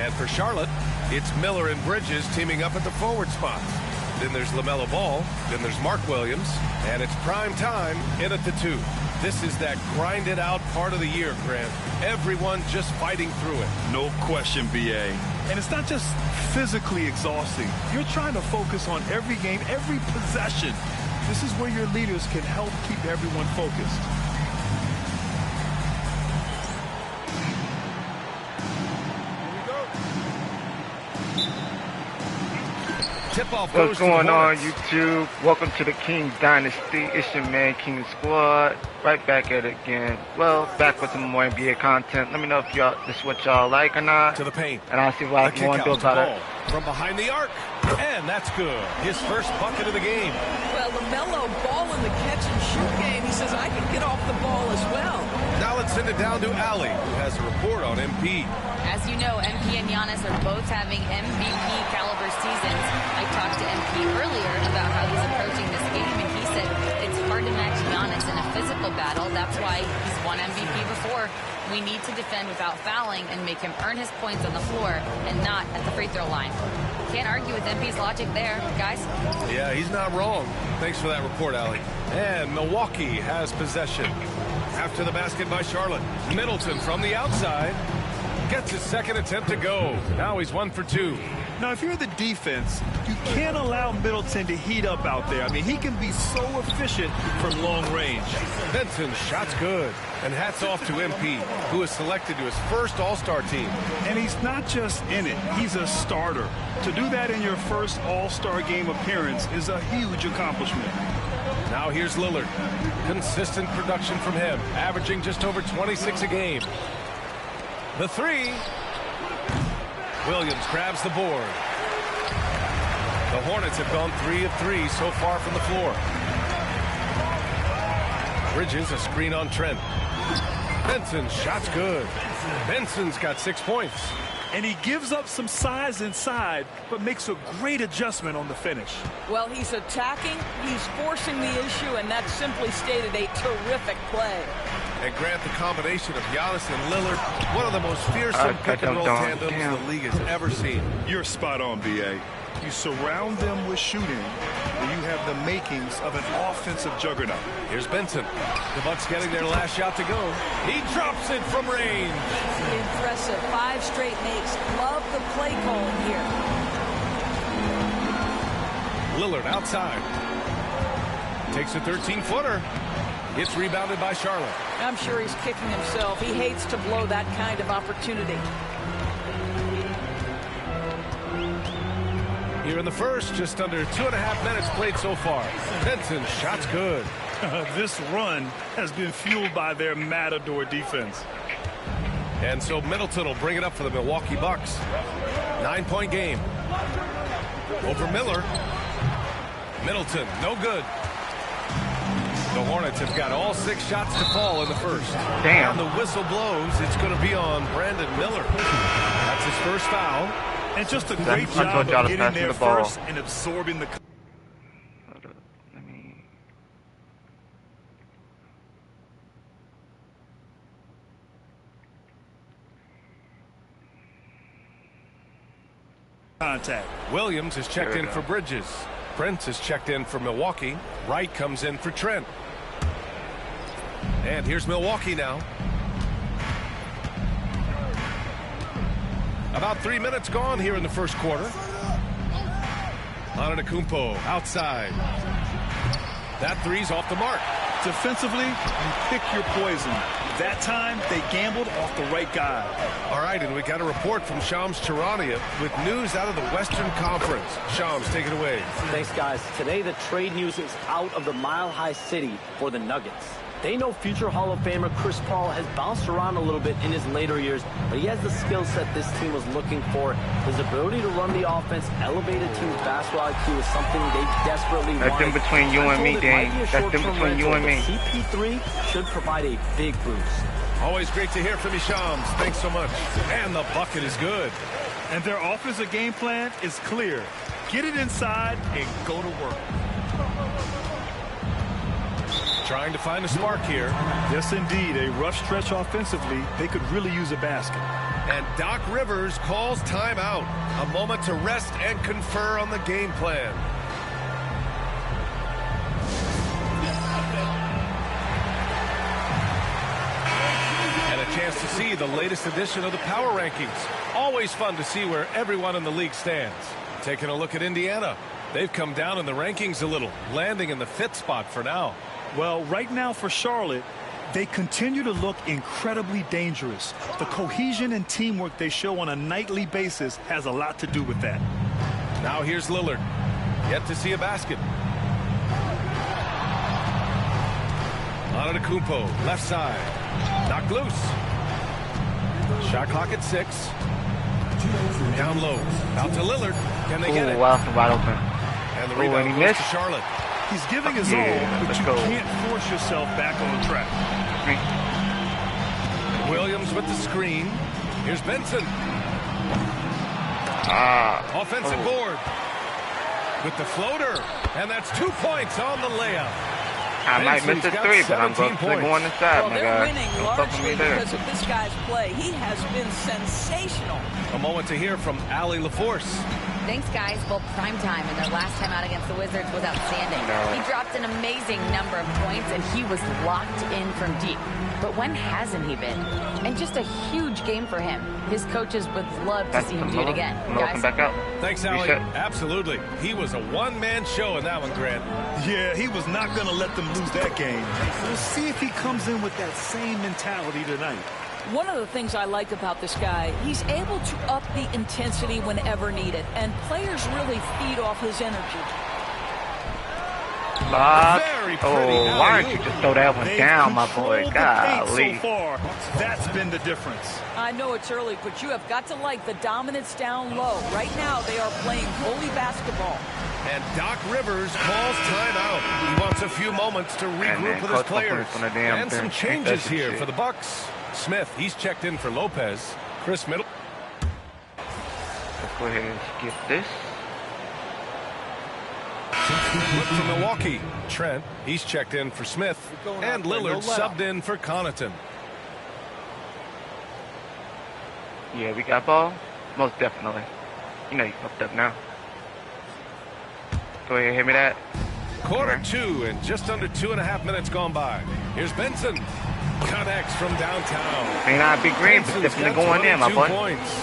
And for Charlotte, it's Miller and Bridges teaming up at the forward spots. Then there's LaMelo Ball. Then there's Mark Williams. And it's prime time in at the 2. This is that grinded-out part of the year, Grant. Everyone just fighting through it. No question, B.A. And it's not just physically exhausting. You're trying to focus on every game, every possession. This is where your leaders can help keep everyone focused. What's going on, YouTube? Welcome to the King Dynasty. It's your man, King Squad. Right back at it again. Well, back with some more NBA content. Let me know if this is what y'all like or not. To the paint. And I'll see what I want to do about it. From behind the arc. And that's good. His first bucket of the game. Well, LaMelo Ball in the catch-and-shoot game. He says, I can get off the ball as well. Now let's send it down to Ali, who has a report on MP. As you know, MP and Giannis are both having MVP-caliber seasons. I talked to MP earlier about how he's approaching this game, and he said it's hard to match Giannis in a physical battle. That's why he's won MVP before. We need to defend without fouling and make him earn his points on the floor and not at the free throw line. Can't argue with MP's logic there, guys. Yeah, he's not wrong. Thanks for that report, Ali. And Milwaukee has possession. After the basket by Charlotte. Middleton from the outside. Gets his second attempt to go. Now he's 1 for 2. Now, if you're the defense, you can't allow Middleton to heat up out there. I mean, he can be so efficient from long range. Benson's shot's good. And hats off to MP, who is selected to his first All-Star team. And he's not just in it. He's a starter. To do that in your first All-Star game appearance is a huge accomplishment. Now here's Lillard. Consistent production from him, averaging just over 26 a game. The 3. Williams grabs the board. The Hornets have gone 3 of 3 so far from the floor. Bridges, a screen on Trent. Benson's shot's good. Benson's got 6 points. And he gives up some size inside, but makes a great adjustment on the finish. Well, he's attacking, he's forcing the issue, and that's simply stated a terrific play. And Grant, the combination of Giannis and Lillard, one of the most fearsome pick-and-roll tandems the league has ever seen. You're spot on, B.A. You surround them with shooting, and you have the makings of an offensive juggernaut. Here's Benson. The Bucks getting their last shot to go. He drops it from range. Impressive. 5 straight makes. Love the play calling here. Lillard outside. Takes a 13-footer. Gets rebounded by Charlotte. I'm sure he's kicking himself. He hates to blow that kind of opportunity. Here in the first, just under 2.5 minutes played so far. Benson's shot's good. This run has been fueled by their Matador defense. And so Middleton will bring it up for the Milwaukee Bucks. 9-point game. Over Miller. Middleton, no good. The Hornets have got all 6 shots to fall in the first. Damn. And the whistle blows. It's going to be on Brandon Miller. That's his first foul. And just a great job of getting there first and absorbing the... Contact. Williams is checked in for Bridges. Prince is checked in for Milwaukee. Wright comes in for Trent. And here's Milwaukee now. About 3 minutes gone here in the first quarter. Antetokounmpo outside. That three's off the mark. Defensively, you pick your poison. That time, they gambled off the right guy. All right, and we got a report from Shams Charania with news out of the Western Conference. Shams, take it away. Thanks, guys. Today, the trade news is out of the Mile High City for the Nuggets. They know future Hall of Famer Chris Paul has bounced around a little bit in his later years, but he has the skill set this team was looking for. His ability to run the offense, elevate a team's basketball IQ is something they desperately want. That's in between you and me, Dane. That's in between you and me. CP3 should provide a big boost. Always great to hear from you, Shams. Thanks so much. And the bucket is good. And their offensive game plan is clear. Get it inside and go to work. Trying to find a spark here. Yes, indeed. A rough stretch offensively. They could really use a basket. And Doc Rivers calls timeout. A moment to rest and confer on the game plan. And a chance to see the latest edition of the power rankings. Always fun to see where everyone in the league stands. Taking a look at Indiana. They've come down in the rankings a little, landing in the 5th spot for now. Well, right now for Charlotte, they continue to look incredibly dangerous. The cohesion and teamwork they show on a nightly basis has a lot to do with that. Now here's Lillard. Yet to see a basket. Antetokounmpo, left side. Knocked loose. Shot clock at 6. Down low. Out to Lillard. Can they get it? Wow, wide open. And the rebound goes to Charlotte. He's giving his all, but you can't force yourself back on track. Williams with the screen. Here's Benson. Offensive board. With the floater. And that's 2 points on the layup. I might miss the 3, but I'm going to go on the side, well, my they're guy. winning largely because of this guy's play. He has been sensational. A moment to hear from Allie LaForce. Thanks, guys. Well, prime time and their last time out against the Wizards was outstanding. He dropped an amazing number of points, and he was locked in from deep. But when hasn't he been? And just a huge game for him. His coaches would love to see him do it again. Guys? Back out. Thanks, Allie. Absolutely. He was a one-man show in that one, Grant. Yeah, he was not going to let them lose that game. We'll see if he comes in with that same mentality tonight. One of the things I like about this guy, he's able to up the intensity whenever needed, and players really feed off his energy. Very pretty. Why don't you just throw that one down, my boy? Golly. So far, that's been the difference. I know it's early, but you have got to like the dominance down low. Right now, they are playing bully basketball. And Doc Rivers calls timeout. He wants a few moments to regroup with his players. And some changes here for the Bucks. Smith, he's checked in for Lopez. Chris Middle. Let's go ahead and skip this. Look for Milwaukee. Trent, he's checked in for Smith. And Lillard subbed in for Connaughton. Yeah, we got ball? Most definitely. You know you fucked up now. Go ahead, hit me that. Quarter 2 and just under 2.5 minutes gone by. Here's Benson. Connects from downtown. May not be green, but definitely going in, my boy. Points.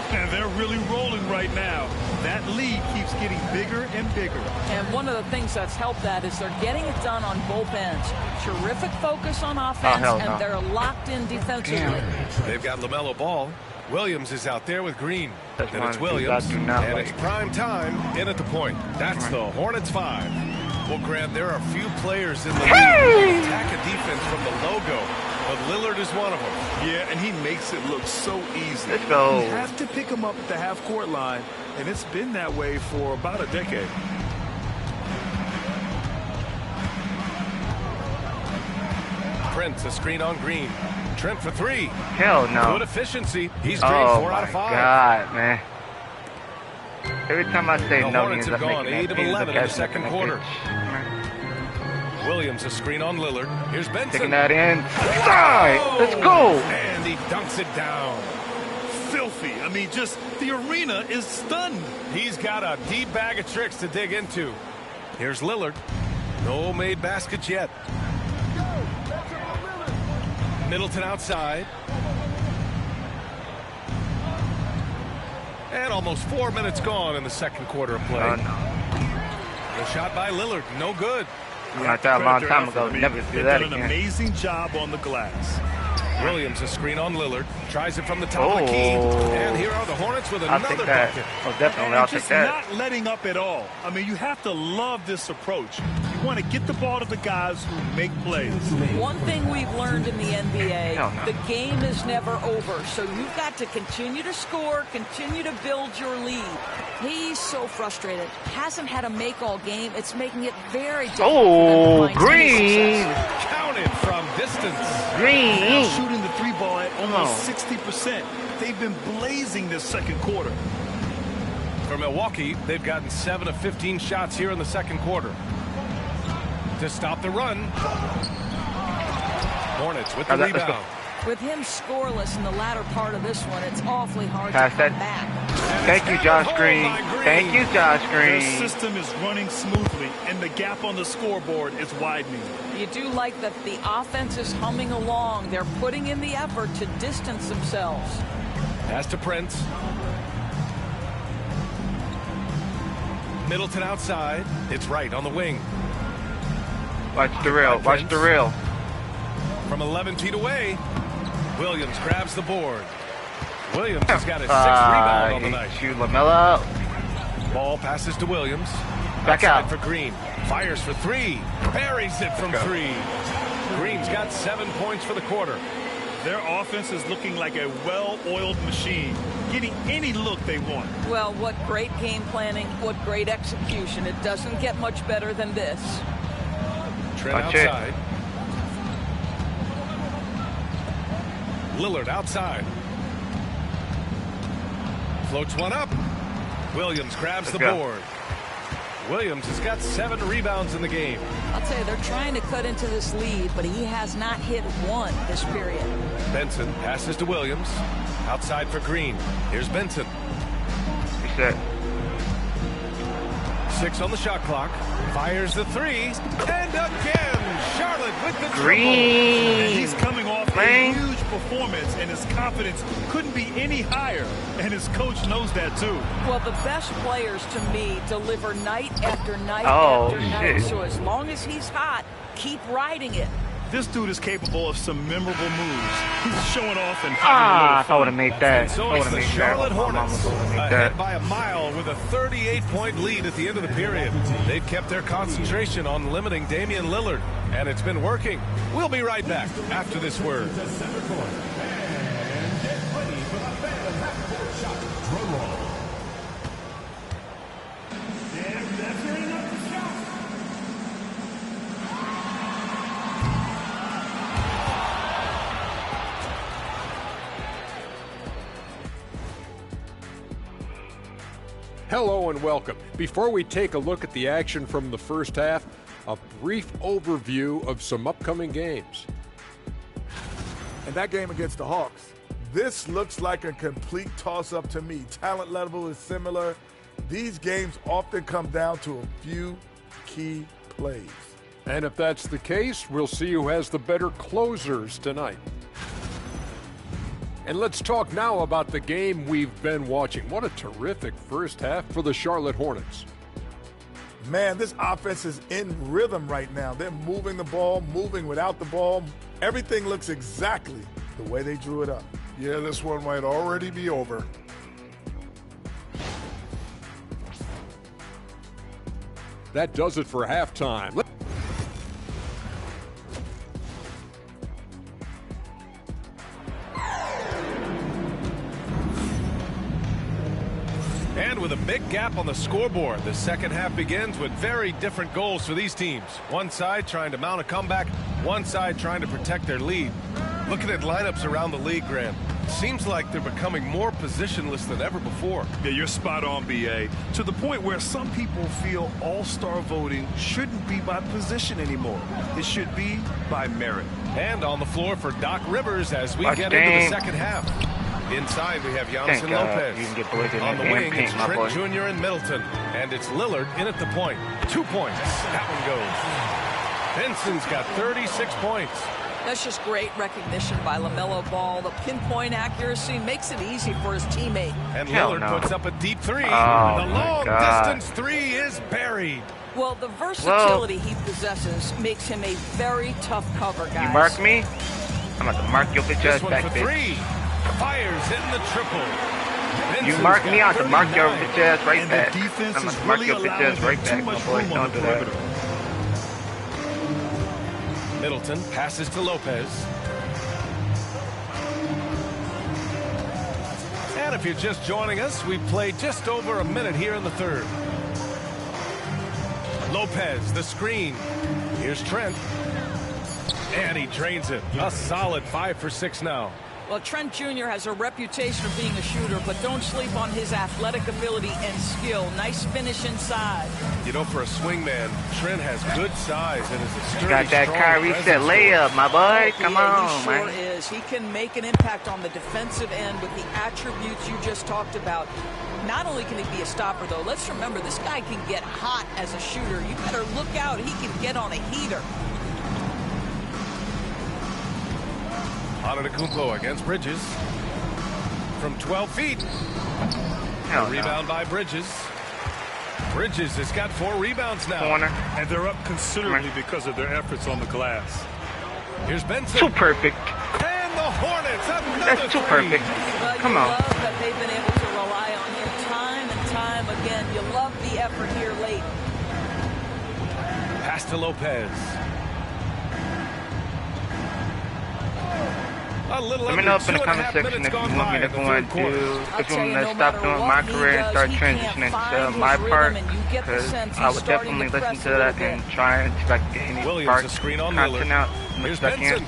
And they're really rolling right now. That lead keeps getting bigger and bigger. And one of the things that's helped that is they're getting it done on both ends. Terrific focus on offense, and they're locked in defensively. They've got LaMelo Ball. Williams is out there with Green. Then it's Williams, and it's prime time in at the point. That's the Hornets 5. Well, Grant, there are a few players in the league that attack a defense from the logo, but Lillard is one of them. Yeah, and he makes it look so easy. Let's go. You have to pick him up at the half-court line, and it's been that way for about a decade. Prince, a screen on Green. Trent for 3. Hell no. Good efficiency. He's Green 4 out of 5. Oh, my God, man. Every time I say the no, Hornets have gone 8 of 11 in the second quarter. Williams, a screen on Lillard. Here's Benson. Taking that inside. Let's go. And he dunks it down. Filthy. I mean, just the arena is stunned. He's got a deep bag of tricks to dig into. Here's Lillard. No made baskets yet. Middleton outside. And almost 4 minutes gone in the second quarter of play. The shot by Lillard, no good. Not that long time ago. Never do that again. An amazing job on the glass. Williams, a screen on Lillard. Tries it from the top of the key. And here are the Hornets with another bucket. Oh, definitely, I'll take that. Not letting up at all. I mean, you have to love this approach. You want to get the ball to the guys who make plays. One thing we've learned in the NBA, the game is never over. So you've got to continue to score, continue to build your lead. He's so frustrated. Hasn't had a make all game. It's making it very difficult. Oh, Green. Counted from distance. Green. Now shooting the 3 ball at almost 60%. They've been blazing this second quarter. For Milwaukee, they've gotten 7 of 15 shots here in the second quarter. To stop the run. Hornets with the rebound. With him scoreless in the latter part of this one, it's awfully hard Pass to come that. back. Thank you, Josh Green. Thank you, Josh Their Green. system is running smoothly, and the gap on the scoreboard is widening. You do like that the offense is humming along. They're putting in the effort to distance themselves. Pass to Prince. Middleton outside. It's right on the wing. Watch the rail. Watch the rail. From 11 feet away, Williams grabs the board. Williams has got his 6th rebound on the night. Shoot LaMelo. Ball passes to Williams. Back Outside out. for Green. Fires for 3. Buries it from 3. Green's got 7 points for the quarter. Their offense is looking like a well-oiled machine, getting any look they want. Well, what great game planning, what great execution. It doesn't get much better than this. Trent Watch it. outside. Lillard outside. Floats one up. Williams grabs the board. Williams has got 7 rebounds in the game. I'll tell you, they're trying to cut into this lead, but he has not hit one this period. Benson passes to Williams. Outside for Green. Here's Benson. He said, 6 on the shot clock. Fires the 3. And again, Charlotte with the Green. And he's coming off Man. a huge performance, and his confidence couldn't be any higher. And his coach knows that, too. Well, the best players, to me, deliver night after night Oh, after night. shit. So as long as he's hot, keep riding it. This dude is capable of some memorable moves. He's showing off and I would have made that. And so I would it's have the made that. Charlotte My mama Hornets would have made ahead that. by a mile with a 38-point lead at the end of the period. They've kept their concentration on limiting Damian Lillard, and it's been working. We'll be right back after this word. Hello and welcome. Before we take a look at the action from the first half, a brief overview of some upcoming games. And that game against the Hawks, this looks like a complete toss-up to me. Talent level is similar. These games often come down to a few key plays. And if that's the case, we'll see who has the better closers tonight. And let's talk now about the game we've been watching. What a terrific first half for the Charlotte Hornets. Man, this offense is in rhythm right now. They're moving the ball, moving without the ball. Everything looks exactly the way they drew it up. Yeah, this one might already be over. That does it for halftime. And with a big gap on the scoreboard, the second half begins with very different goals for these teams. One side trying to mount a comeback, one side trying to protect their lead. Looking at lineups around the league, Grant, it seems like they're becoming more positionless than ever before. Yeah, you're spot on, B.A. To the point where some people feel all-star voting shouldn't be by position anymore. It should be by merit. And on the floor for Doc Rivers as we Watch get game. into the second half. Inside, we have Giannis Thank and God Lopez. you can get boys in On the that damn wing, paint, it's my Trent boy. Jr. and Middleton. And it's Lillard in at the point. 2 points. That one goes. Benson's got 36 points. That's just great recognition by LaMelo Ball. The pinpoint accuracy makes it easy for his teammate. And Hell Lillard no. puts up a deep 3. Oh, the my long God. distance 3 is buried. Well, the versatility he possesses makes him a very tough cover, guys. You mark me, I'm about to mark your bitch This ass one back, for bitch. 3. Fires in the triple. You Benson's mark me, got I'm to mark your 39. bitch ass right And back. the defense I'm is gonna mark really your bitch allowing ass right them too back, my much boy. room on Don't the do that. perimeter. Middleton passes to Lopez. And if you're just joining us, we've played just over a minute here in the third. Lopez, the screen. Here's Trent. And he drains it. A solid 5 for 6 now. Well, Trent Jr. has a reputation of being a shooter, but don't sleep on his athletic ability and skill. Nice finish inside. You know, for a swingman, Trent has good size and is a sturdy, got that Kyrie set layup, my boy. Come on, he sure man. is. He can make an impact on the defensive end with the attributes you just talked about. Not only can he be a stopper, though, let's remember, this guy can get hot as a shooter. You better look out. He can get on a heater. Antetokounmpo against Bridges from 12 feet. Hell Rebound by Bridges. Bridges has got 4 rebounds now. Corner. And they're up considerably because of their efforts on the glass. Here's Benson. Too perfect. And the Hornets. That's too perfect. Well, Come you on. love that they've been able to rely on him time and time again. You love the effort here late. Pass to Lopez. Let me know up in the comment section if you want me to go and do, if you want me to stop doing my career and start transitioning to my part, because I would definitely listen to that and try and see if I can get any spark content out as much as I can.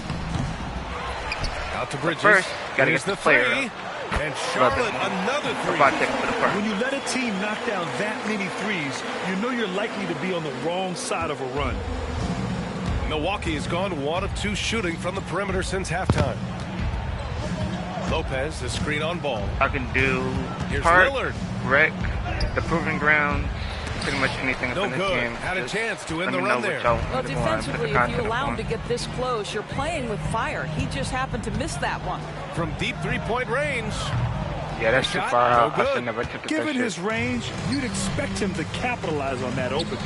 Out to Bridges. First, gotta get the player three. up. And Charlotte, another three. When you let a team knock down that many threes, you know you're likely to be on the wrong side of a run. Milwaukee has gone 1 of 2 shooting from the perimeter since halftime. Lopez, the screen on ball. I can do Here's park, Lillard. wreck, the proving ground, pretty much anything No in this good. game. Had a Just chance to end let the me run know there. what y'all Well, want me to go on, put the defensively, if content you allow up him to on. get this close, you're playing with fire. He just happened to miss that one. From deep 3-point range. Yeah, that's too Shot, far no out. I good. should never took that Given shit. his range, you'd expect him to capitalize on that opening.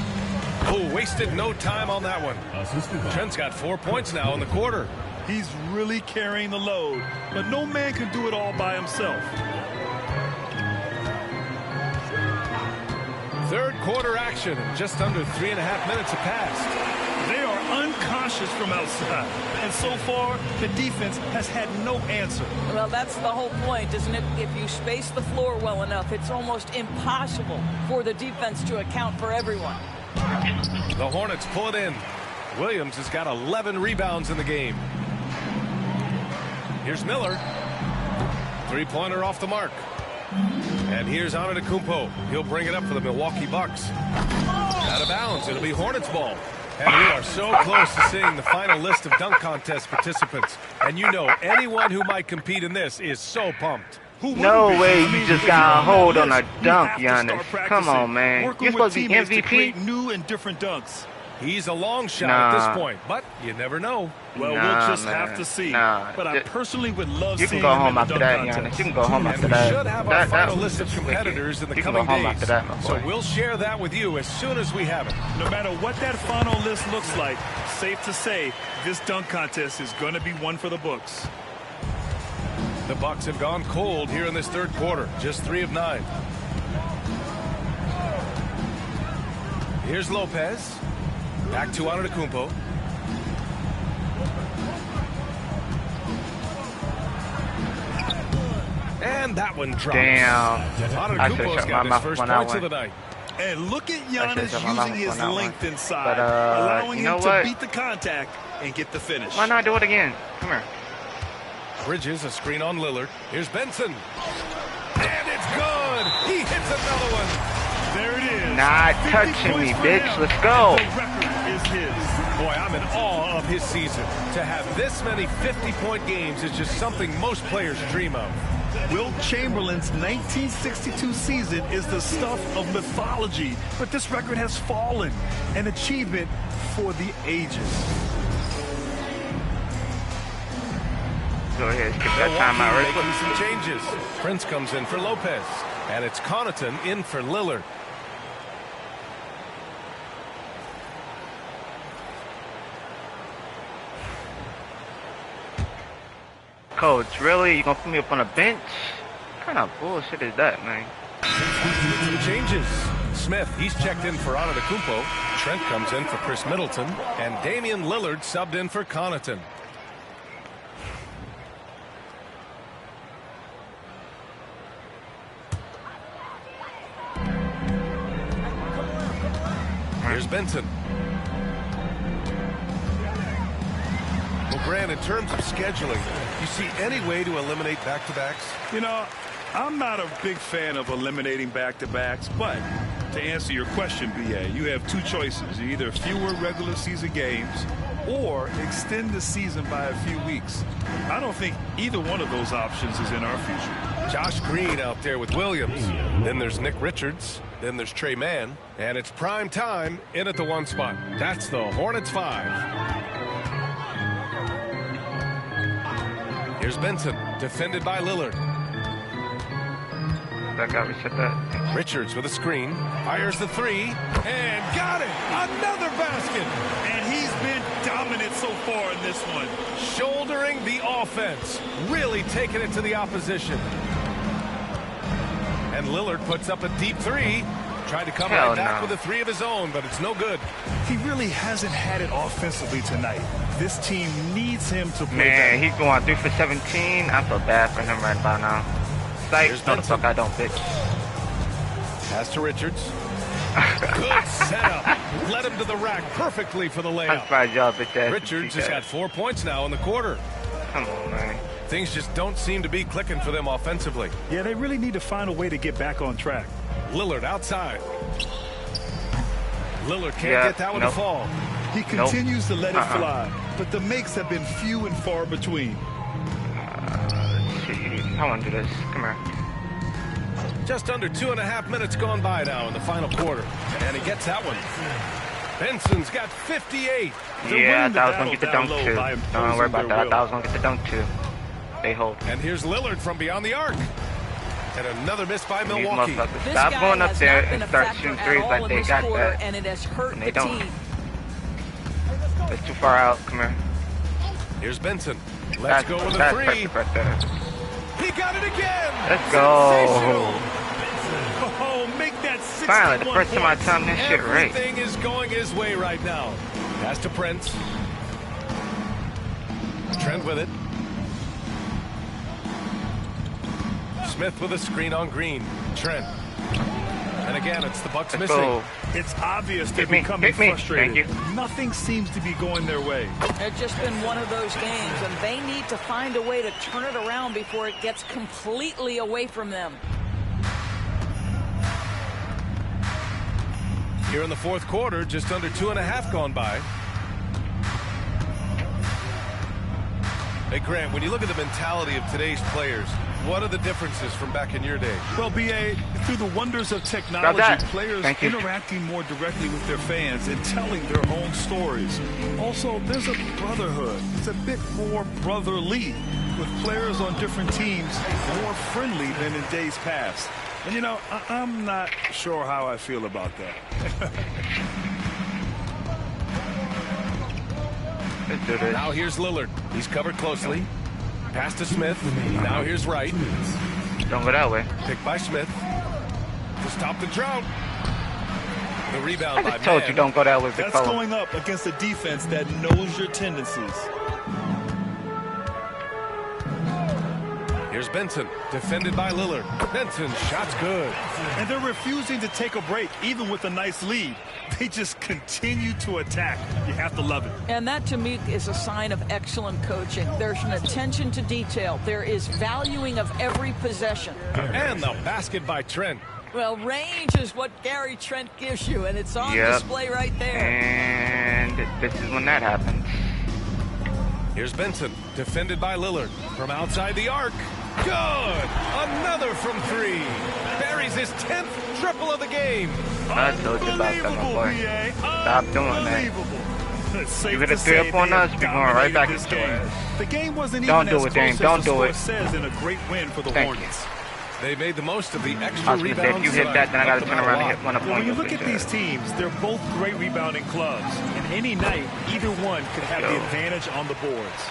Oh, wasted no time on that one. Trent's got 4 points now in the quarter. He's really carrying the load, but no man can do it all by himself. Third quarter action, just under 3.5 minutes have passed. They are unconscious from outside, and so far, the defense has had no answer. Well, that's the whole point, isn't it? If you space the floor well enough, it's almost impossible for the defense to account for everyone. The Hornets pull it in. Williams has got 11 rebounds in the game. Here's Miller. Three-pointer off the mark. And here's Antetokounmpo. He'll bring it up for the Milwaukee Bucks. Out of bounds. It'll be Hornets ball. And we are so close to seeing the final list of dunk contest participants. And you know, anyone who might compete in this is so pumped. No way you just got a hold on a dunk, Giannis. Come on, man. You're supposed to be MVP. New and different dunks. He's a long shot at this point, but you never know. Well, we'll just have to see. But I personally would love you can seeing go him home in the after dunk that, contest. Giannis. You can go home after And that. we should have our final list of competitors in the coming days. After that, my boy. So we'll share that with you as soon as we have it. No matter what that final list looks like, safe to say this dunk contest is going to be one for the books. The Bucks have gone cold here in this third quarter, just 3 of 9. Here's Lopez. Back to Antetokounmpo. And that one drops. Damn. Antetokounmpo's got his first points of the night. And look at Giannis using his length inside, But, allowing you know him to what? beat the contact and get the finish. Why not do it again? Come here. Bridges, a screen on Lillard. Here's Benson. And it's good. He hits another one. There it is. Not touching me, bitch. Let's go. The record is his. Boy, I'm in awe of his season. To have this many 50-point games is just something most players dream of. Wilt Chamberlain's 1962 season is the stuff of mythology, but this record has fallen, an achievement for the ages. Go ahead, skip that timeout right Making quick. some changes. Prince comes in for Lopez, and it's Connaughton in for Lillard. Coach, really? You gonna put me up on a bench? What kind of bullshit is that, man? Some changes. Smith, he's checked in for Antetokounmpo. Trent comes in for Chris Middleton, and Damian Lillard subbed in for Connaughton. Here's Benson. Well, Grant, in terms of scheduling, You see any way to eliminate back-to-backs? You know, I'm not a big fan of eliminating back-to-backs, but to answer your question, BA, you have two choices. Either fewer regular season games or extend the season by a few weeks. I don't think either one of those options is in our future. Josh Green out there with Williams. Then there's Nick Richards. Then there's Trey Mann. And it's prime time in at the 1 spot. That's the Hornets 5. Here's Benson, defended by Lillard. That guy reset that. Richards with a screen, fires the 3, and got it! Another basket! And he's been dominant so far in this one. Shouldering the offense, really taking it to the opposition. And Lillard puts up a deep 3. Tried to come right back with a 3 of his own, but it's no good. He really hasn't had it offensively tonight. This team needs him to play Man, better. he's going 3 for 17. I feel bad for him right about now. Psych, no, the fuck I don't, bitch. Pass to Richards. Good setup. Led him to the rack perfectly for the layup. I'm surprised y'all bitch ass. Richards has got 4 points now in the quarter. Come on, man. Things just don't seem to be clicking for them offensively. Yeah, they really need to find a way to get back on track. Lillard outside. Lillard can't get that one to fall. He continues to let it fly, but the makes have been few and far between. I want to do this. Come here. Just under 2.5 minutes gone by now in the final quarter. And he gets that one. Benson's got 58. Yeah, I thought I was going to get the dunk too. Don't worry about that. I thought I was going to get the dunk too. They hold. And here's Lillard from beyond the arc. And another miss by Milwaukee. Stop going up there and start shooting threes like they got that. And it has hurt they the don't. team. It's too far out. Come here. Here's Benson. Let's go with a 3. Right there. He got it again. Let's go. Oh, make that 61 Finally, the first time I time this shit right. Everything is going his way right now. Pass to Prince. Trent with it. Smith with a screen on Green. Trent. And again, it's the Bucks missing. Go. It's obvious they're becoming frustrated. Thank you. Nothing seems to be going their way. It's just been one of those games, and they need to find a way to turn it around before it gets completely away from them. Here in the fourth quarter, just under 2.5 gone by. Hey, Grant, when you look at the mentality of today's players, what are the differences from back in your day? Well, BA, through the wonders of technology, players interacting more directly with their fans and telling their own stories. Also, there's a brotherhood. It's a bit more brotherly, with players on different teams more friendly than in days past. And, you know, I'm not sure how I feel about that. Now here's Lillard. He's covered closely. Pass to Smith. Now here's Wright. Don't go that way. Picked by Smith. To stop the drought. The rebound by I just told you don't go that way. That's going up against a defense that knows your tendencies. Here's Benson, defended by Lillard. Benson, shot's good. And they're refusing to take a break, even with a nice lead. They just continue to attack. You have to love it. And that, to me, is a sign of excellent coaching. There's an attention to detail. There is valuing of every possession. And the basket by Trent. Well, range is what Gary Trent gives you, and it's on display right there. And this is when that happens. Here's Benson, defended by Lillard. From outside the arc. Good! Another from 3. Buries his 10th triple of the game. I told you about that, my boy. Stop doing that. You get a 3 up on us, we're going right back into it. The game wasn't Don't even do as it, Dame. close Don't as the do score it. says in a great win for the Hornets. They made the most of the extra rebounds. If you hit that, then I got to turn around and hit one up on you. When you look at these teams, they're both great rebounding clubs. And any night, either one could have the advantage on the boards.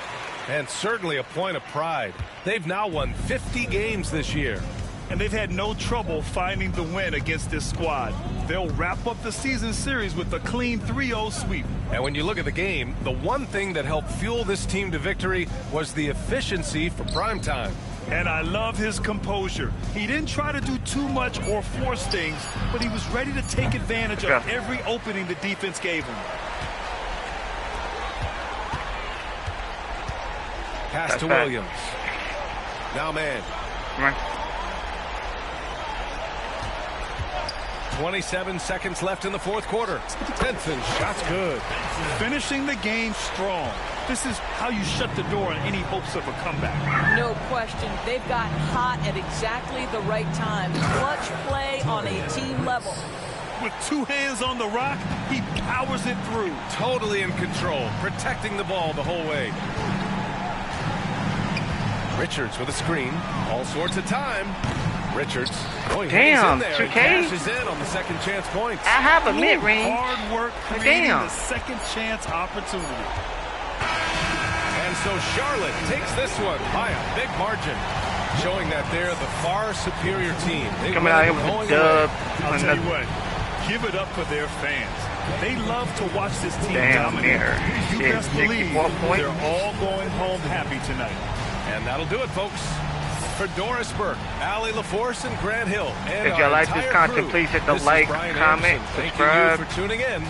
And certainly a point of pride. They've now won 50 games this year. And they've had no trouble finding the win against this squad. They'll wrap up the season series with a clean 3-0 sweep. And when you look at the game, the one thing that helped fuel this team to victory was the efficiency for primetime. And I love his composure. He didn't try to do too much or force things, but he was ready to take advantage of every opening the defense gave him. Pass to Williams. Now man. Come on. 27 seconds left in the fourth quarter. Denson, shot's good. Finishing the game strong. This is how you shut the door on any hopes of a comeback. No question. They've gotten hot at exactly the right time. Clutch play on a team level. With two hands on the rock, he powers it through. Totally in control, protecting the ball the whole way. Richards with a screen. All sorts of time. Richards. Oh, damn, in there. 2K? He cashes in on the second chance points. I have a mid-range. Hard work creating the second chance opportunity. And so Charlotte takes this one by a big margin, showing that they're the far superior team. They coming out here with the dub. I'll tell you what, give it up for their fans. They love to watch this team dominate. You best believe they're all going home happy tonight. And that'll do it, folks. For Doris Burke, Allie LaForce, and Grant Hill. And if y'all like this content, please hit the like, comment, subscribe. Thank you for tuning in.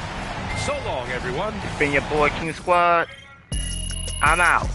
So long, everyone. It's been your boy, King Squad. I'm out.